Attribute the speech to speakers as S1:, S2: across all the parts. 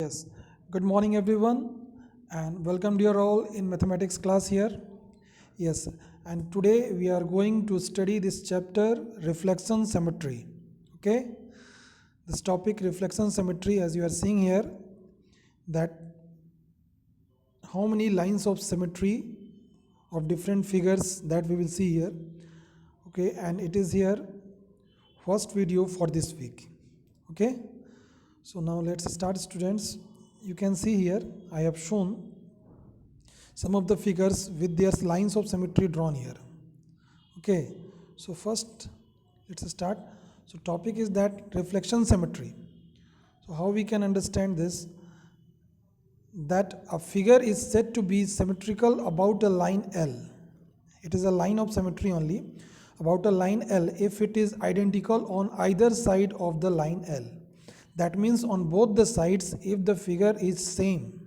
S1: Yes, good morning everyone, and welcome to your all in mathematics class here. Yes, and today we are going to study this chapter reflection symmetry. Okay, this topic reflection symmetry, as you are seeing here, that how many lines of symmetry of different figures that we will see here. Okay, and it is here first video for this week. Okay, so now let's start, students. You can see here I have shown some of the figures with their lines of symmetry drawn here. Okay, so first let's start. So topic is that reflection symmetry. So how we can understand this, that a figure is said to be symmetrical about a line L. It is a line of symmetry only about a line L if it is identical on either side of the line L. That means on both the sides if the figure is same.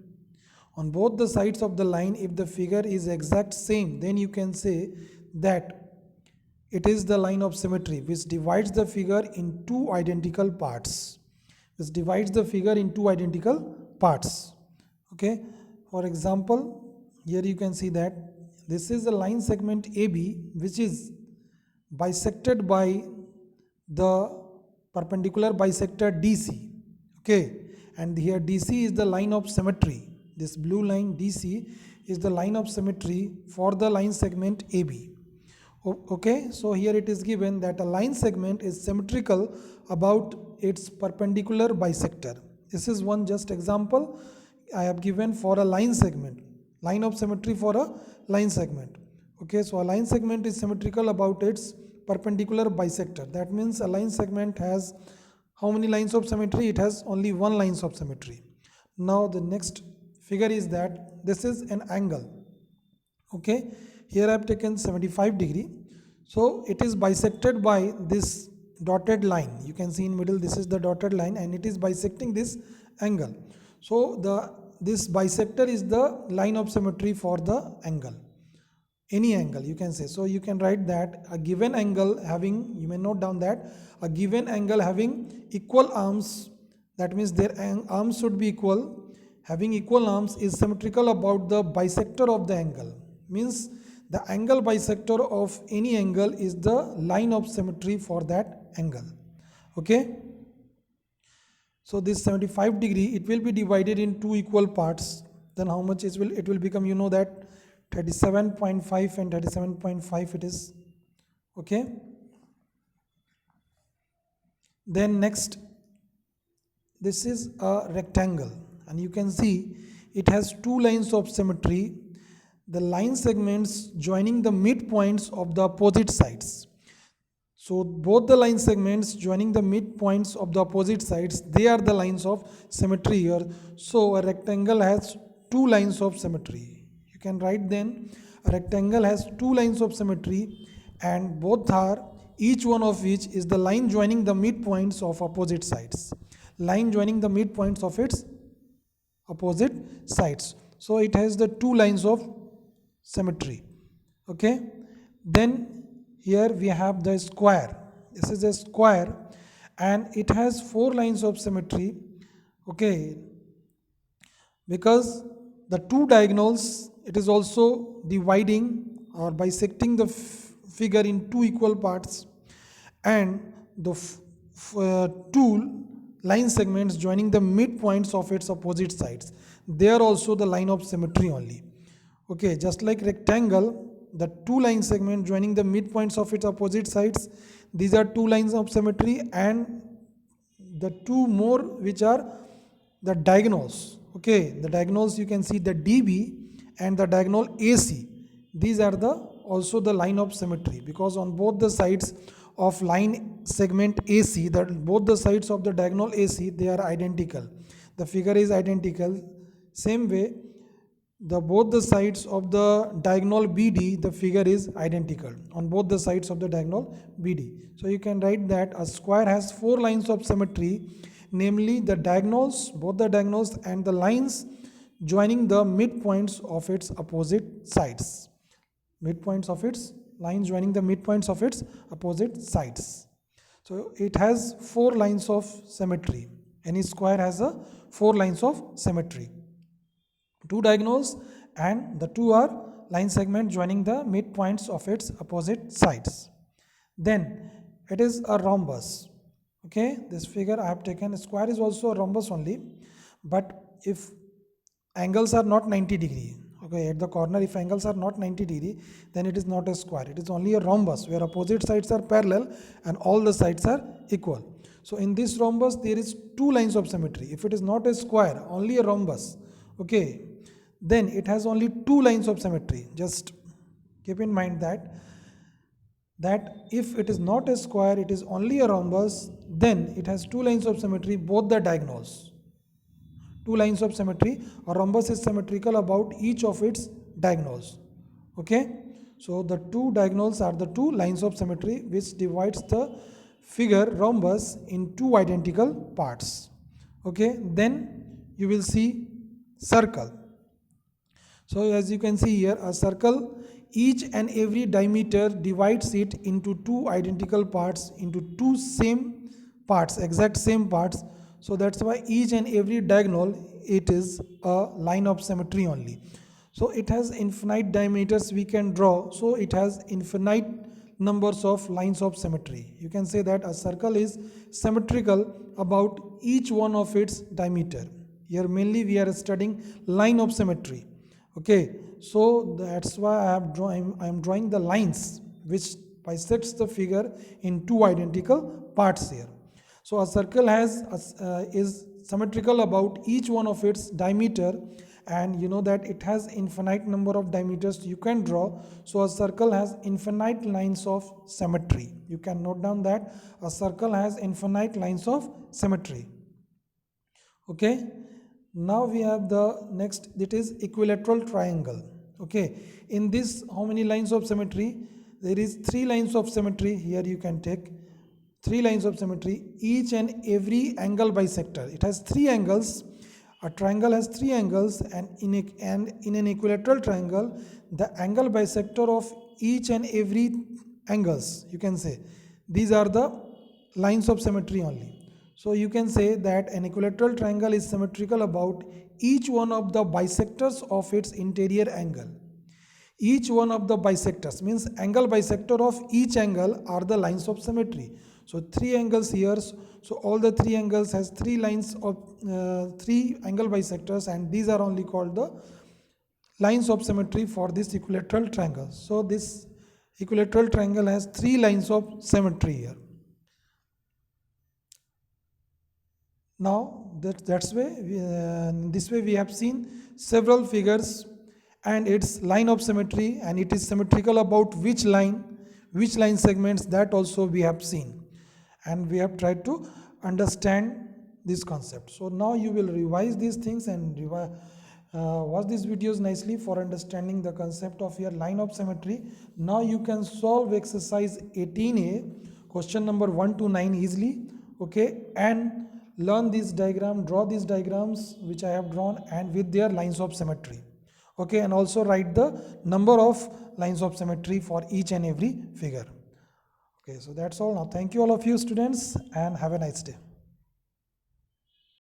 S1: On both the sides of the line, if the figure is exact same, then you can say that it is the line of symmetry which divides the figure in two identical parts. Which divides the figure in two identical parts. Okay, for example, here you can see that this is the line segment AB which is bisected by the perpendicular bisector DC. Okay, and here DC is the line of symmetry. This blue line DC is the line of symmetry for the line segment AB. Okay, so here it is given that a line segment is symmetrical about its perpendicular bisector. This is one just example I have given for a line segment, line of symmetry for a line segment. Okay, so a line segment is symmetrical about its perpendicular bisector. That means a line segment has how many lines of symmetry? It has only one lines of symmetry. Now the next figure is that this is an angle. Okay, here I have taken 75 degree. So it is bisected by this dotted line. You can see in middle this is the dotted line and it is bisecting this angle. So this bisector is the line of symmetry for the angle. Any angle you can say. So you can write that a given angle having, you may note down that a given angle having equal arms, that means their arms should be equal, having equal arms is symmetrical about the bisector of the angle. Means the angle bisector of any angle is the line of symmetry for that angle. Okay, so this 75 degree, it will be divided in two equal parts. Then how much it will become, you know that 37.5 and 37.5 it is. Okay, then next, this is a rectangle and you can see it has two lines of symmetry, the line segments joining the midpoints of the opposite sides. So both the line segments joining the midpoints of the opposite sides, they are the lines of symmetry here. So a rectangle has two lines of symmetry. You can write then a rectangle has two lines of symmetry and both are, each one of which is the line joining the midpoints of opposite sides. Line joining the midpoints of its opposite sides. So it has the two lines of symmetry. Okay, then here we have the square. This is a square and it has four lines of symmetry. Okay, because the two diagonals, it is also dividing or bisecting the figure in two equal parts, and the two line segments joining the midpoints of its opposite sides, they are also the line of symmetry only. Okay, just like rectangle, the two line segment joining the midpoints of its opposite sides, these are two lines of symmetry, and the two more which are the diagonals. Okay, the diagonals, you can see the DB and the diagonal AC, these are the also the line of symmetry, because on both the sides of line segment AC, that both the sides of the diagonal AC, they are identical, the figure is identical. Same way, the both the sides of the diagonal BD, the figure is identical on both the sides of the diagonal BD. So you can write that a square has four lines of symmetry, namely the diagonals, both the diagonals and the lines joining the midpoints of its opposite sides. Midpoints of its lines joining the midpoints of its opposite sides. So it has four lines of symmetry. Any square has a 4 lines of symmetry. 2 diagonals, and the 2 are line segment joining the midpoints of its opposite sides. Then it is a rhombus. Okay, this figure I have taken, a square is also a rhombus only, but if angles are not 90 degree, okay, at the corner if angles are not 90 degree, then it is not a square, it is only a rhombus where opposite sides are parallel and all the sides are equal. So in this rhombus there is 2 lines of symmetry. If it is not a square, only a rhombus, okay, then it has only 2 lines of symmetry. Just keep in mind that if it is not a square, it is only a rhombus, then it has 2 lines of symmetry, both the diagonals. 2 lines of symmetry. A rhombus is symmetrical about each of its diagonals. Okay, so the 2 diagonals are the 2 lines of symmetry which divides the figure rhombus in 2 identical parts. Okay, then you will see circle. So as you can see here, a circle, each and every diameter divides it into 2 identical parts, into 2 same parts, exact same parts. So that's why each and every diagonal, it is a line of symmetry only. So it has infinite diameters we can draw, so it has infinite numbers of lines of symmetry. You can say that a circle is symmetrical about each one of its diameter. Here mainly we are studying line of symmetry. Okay, so that's why I am drawing the lines which bisects the figure in 2 identical parts here. So a circle is symmetrical about each one of its diameter, and you know that it has infinite number of diameters you can draw. So a circle has infinite lines of symmetry. You can note down that a circle has infinite lines of symmetry. Okay. Now we have the next, that is equilateral triangle. Okay, in this how many lines of symmetry? There is 3 lines of symmetry. Here you can take 3 lines of symmetry, each and every angle bisector. It has 3 angles. A triangle has 3 angles, and in an equilateral triangle, the angle bisector of each and every angles, you can say, these are the lines of symmetry only. So you can say that an equilateral triangle is symmetrical about each one of the bisectors of its interior angle. Each one of the bisectors means angle bisector of each angle are the lines of symmetry. So 3 angles here, so all the 3 angles has 3 lines of 3 angle bisectors, and these are only called the lines of symmetry for this equilateral triangle. So this equilateral triangle has 3 lines of symmetry here. Now that's way this way we have seen several figures and its line of symmetry, and it is symmetrical about which line segments, that also we have seen, and we have tried to understand this concept. So now you will revise these things and watch these videos nicely for understanding the concept of your line of symmetry. Now you can solve exercise 18a question number 1 to 9 easily. Okay, and learn this diagram, draw these diagrams which I have drawn and with their lines of symmetry. Okay, and also write the number of lines of symmetry for each and every figure. Okay, so that's all. Now thank you all of you students, and have a nice day.